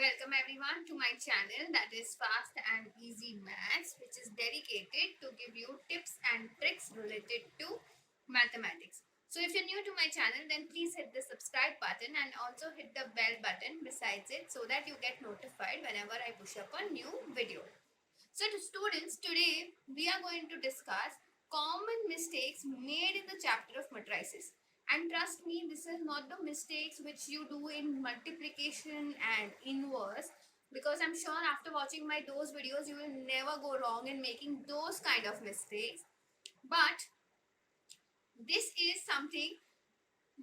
Welcome everyone to my channel, that is Fast and Easy Maths, which is dedicated to give you tips and tricks related to mathematics. So if you're new to my channel, then please hit the subscribe button and also hit the bell button besides it so that you get notified whenever I push up a new video. So to students, today we are going to discuss common mistakes made in the chapter of matrices. And trust me, this is not the mistakes which you do in multiplication and inverse, because I'm sure after watching my those videos you will never go wrong in making those kind of mistakes. But this is something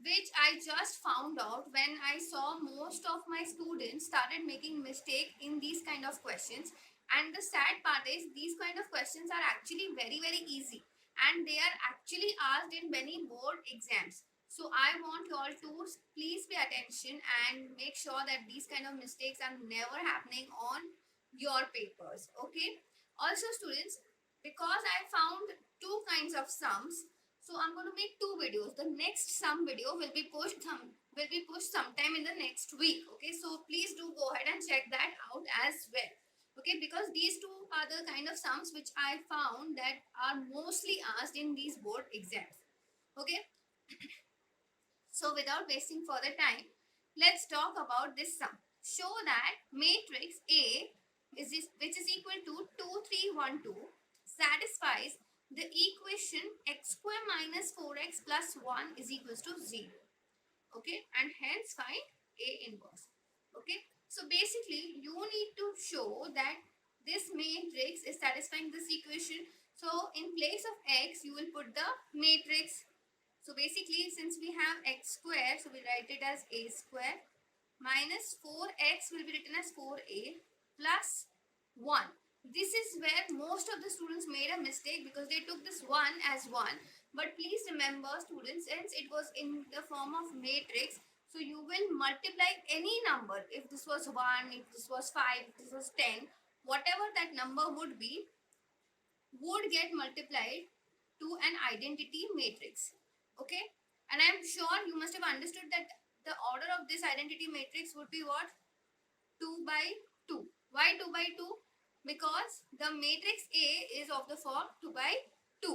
which I just found out when I saw most of my students started making mistake in these kind of questions. And the sad part is these kind of questions are actually very easy, and they are actually asked in many board exams. So I want you all to please pay attention and make sure that these kind of mistakes are never happening on your papers. Okay. Also students, because I found two kinds of sums, so I'm going to make two videos. The next sum video will be pushed sometime in the next week. Okay, so please do go ahead and check that out as well. Okay, because these two are the kind of sums which I found that are mostly asked in these board exams. Okay, so without wasting further time, let's talk about this sum. Show that matrix A which is equal to 2, 3, 1, 2 satisfies the equation x square minus 4x plus 1 is equals to 0. Okay, and hence find A inverse. Okay, so basically you need to show that this matrix is satisfying this equation. So in place of x, you will put the matrix. So basically, since we have x square, so we write it as a square minus 4x will be written as 4a plus 1. This is where most of the students made a mistake because they took this 1 as 1. But please remember students, since it was in the form of matrix, so you will multiply any number. If this was 1, if this was 5, if this was 10, whatever that number would be, would get multiplied to an identity matrix. Okay, and I'm sure you must have understood that the order of this identity matrix would be what? 2 by 2. Why 2 by 2? Because the matrix A is of the form 2 by 2.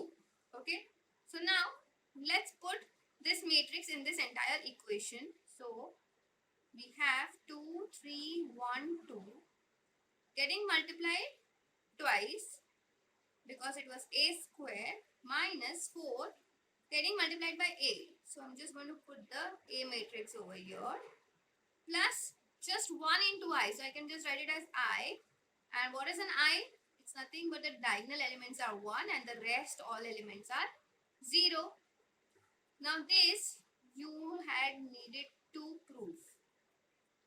Okay, so now let's put this matrix in this entire equation. So we have 2, 3, 1, 2 getting multiplied twice because it was a square minus 4 getting multiplied by a. So I'm just going to put the A matrix over here plus just 1 into I. So I can just write it as I. And what is an I? It's nothing but the diagonal elements are 1 and the rest all elements are 0. Now this you had needed to prove.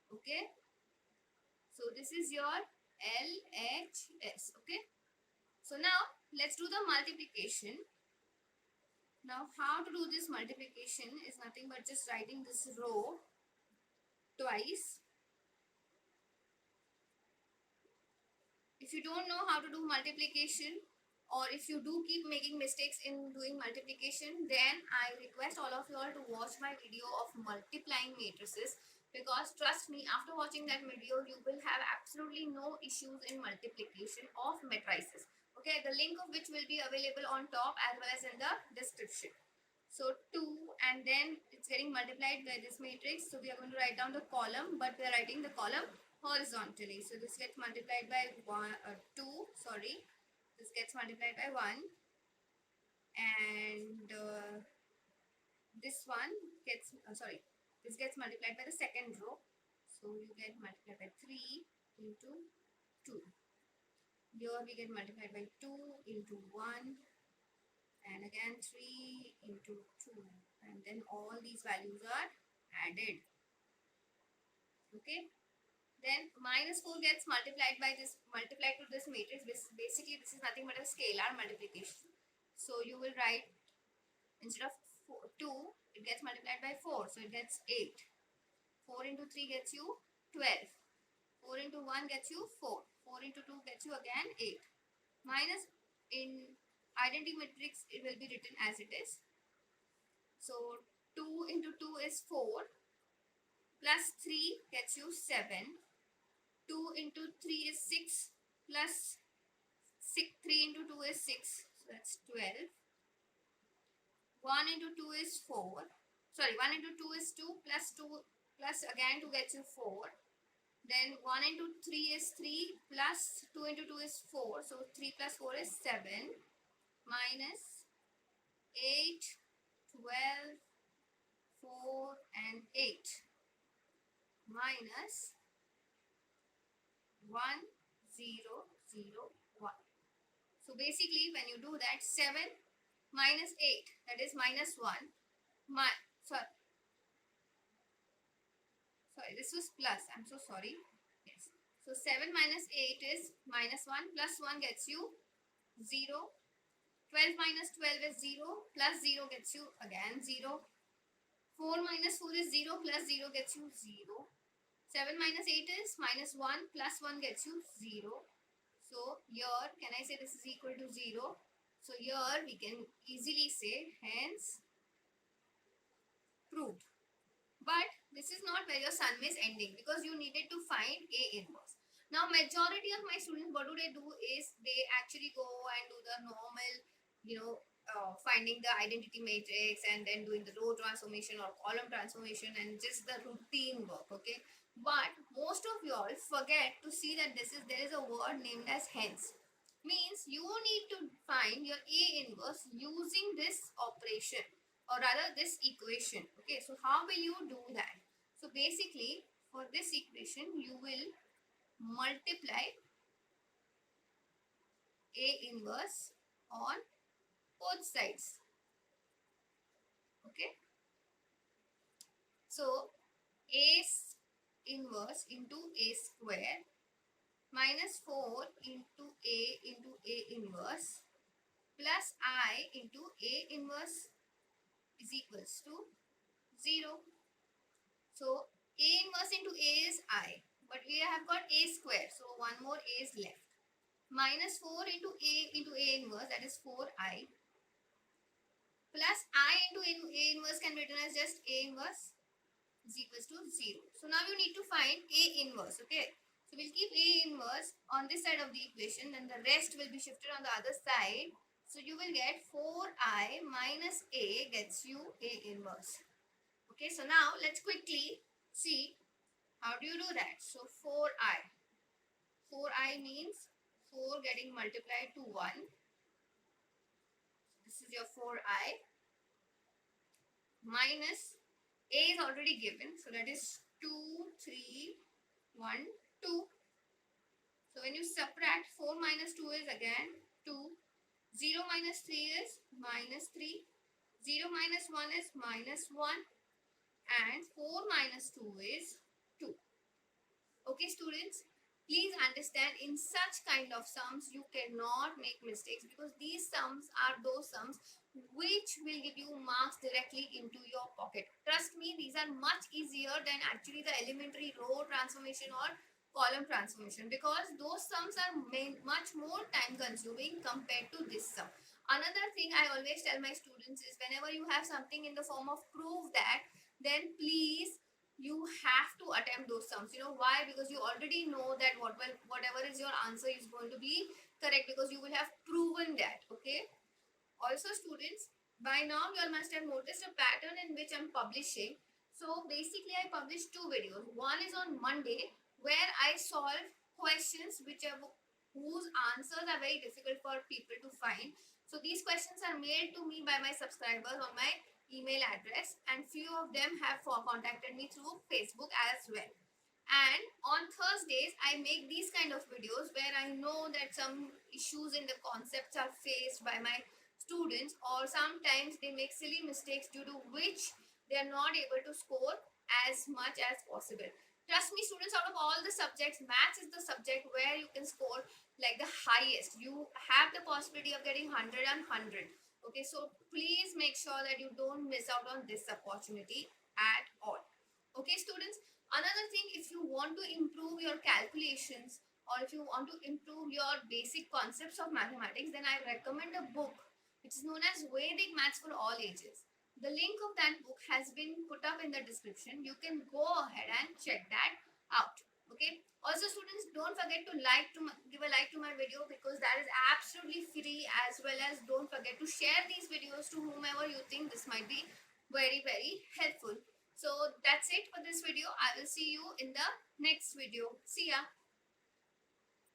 Okay. So this is your LHS. Okay. So now let's do the multiplication. Now how to do this multiplication is nothing but just writing this row twice. If you don't know how to do multiplication, or if you do keep making mistakes in doing multiplication, then I request all of you all to watch my video of multiplying matrices, because trust me, after watching that video you will have absolutely no issues in multiplication of matrices. Okay, the link of which will be available on top as well as in the description. So 2, and then it's getting multiplied by this matrix. So we are going to write down the column, but we are writing the column horizontally. So this gets multiplied by 2, sorry. This gets multiplied by 1. And this one gets, this gets multiplied by the second row. So you get multiplied by 3 into 2. Here we get multiplied by 2 into 1. And again 3 into 2, and then all these values are added. Okay, then minus 4 gets multiplied to this matrix. Basically this is nothing but a scalar multiplication. So you will write, instead of 2, it gets multiplied by 4, so it gets 8. 4 into 3 gets you 12. 4 into 1 gets you 4. 4 into 2 gets you again 8. Minus, in identity matrix it will be written as it is. So 2 into 2 is 4 plus 3 gets you 7 2 into 3 is 6 plus 6, 3 into 2 is 6, so that's 12. 1 into 2 is 4. Sorry, 1 into 2 is 2 plus again 2 gets you 4. Then 1 into 3 is 3 plus 2 into 2 is 4. So 3 plus 4 is 7 minus 8, 12, 4 and 8 minus 1, 0, 0, 1. So basically when you do that, 7 minus 8, that is minus 1. Sorry, this was plus. I'm so sorry. Yes. So 7 minus 8 is minus 1 plus 1 gets you 0. 12 minus 12 is 0 plus 0 gets you again 0. 4 minus 4 is 0 plus 0 gets you 0. 7 minus 8 is minus 1 plus 1 gets you 0. So here, can I say this is equal to 0? So here we can easily say hence proved. But this is not where your sum is ending, because you needed to find A inverse. Now majority of my students, what do? Is they actually go and do the normal, finding the identity matrix and then doing the row transformation or column transformation and just the routine work, okay? But most of y'all forget to see that there is a word named as hence. Means you need to find your A inverse using this operation, or rather this equation. Okay, so how will you do that? So basically for this equation you will multiply A inverse on both sides. Okay, so A inverse into A square minus 4 into A inverse plus I into A inverse is equals to 0. So A inverse into A is I, but we have got A square, so one more A is left. Minus 4 into A inverse, that is 4I, plus I into A inverse can be written as just A inverse is equals to 0. So now you need to find A inverse, okay? So we'll keep A inverse on this side of the equation, then the rest will be shifted on the other side. So you will get 4I minus A gets you A inverse. Okay, so now let's quickly see how do you do that. So 4I. 4I means 4 getting multiplied to 1. This is your 4I minus A is already given. So that is 2, 3, 1, 2. So when you subtract, 4 minus 2 is again 2. 0 minus 3 is minus 3. 0 minus 1 is minus 1. And 4 minus 2 is 2. Okay, students, please understand, in such kind of sums you cannot make mistakes, because these sums are those sums which will give you marks directly into your pocket. Trust me, these are much easier than actually the elementary row transformation or column transformation, because those sums are much more time consuming compared to this sum. Another thing I always tell my students is, whenever you have something in the form of prove that, then please you have to attempt those sums. You know why? Because you already know that whatever is your answer is going to be correct, because you will have proven that. Okay, also students, by now you all must have noticed a pattern in which I'm publishing. So basically I published two videos. One is on Monday, where I solve questions whose answers are very difficult for people to find. So these questions are mailed to me by my subscribers on my email address, and few of them have contacted me through Facebook as well. And on Thursdays I make these kind of videos where I know that some issues in the concepts are faced by my students, or sometimes they make silly mistakes due to which they are not able to score as much as possible. Trust me students, out of all the subjects, maths is the subject where you can score like the highest. You have the possibility of getting 100 and 100. Okay, so please make sure that you don't miss out on this opportunity at all. Okay students, another thing, if you want to improve your calculations, or if you want to improve your basic concepts of mathematics, then I recommend a book which is known as Vedic Maths for All Ages. The link of that book has been put up in the description. You can go ahead and check that out. Okay. Also students, don't forget to give a like to my video, because that is absolutely free, as well as don't forget to share these videos to whomever you think this might be very helpful. So that's it for this video. I will see you in the next video. See ya.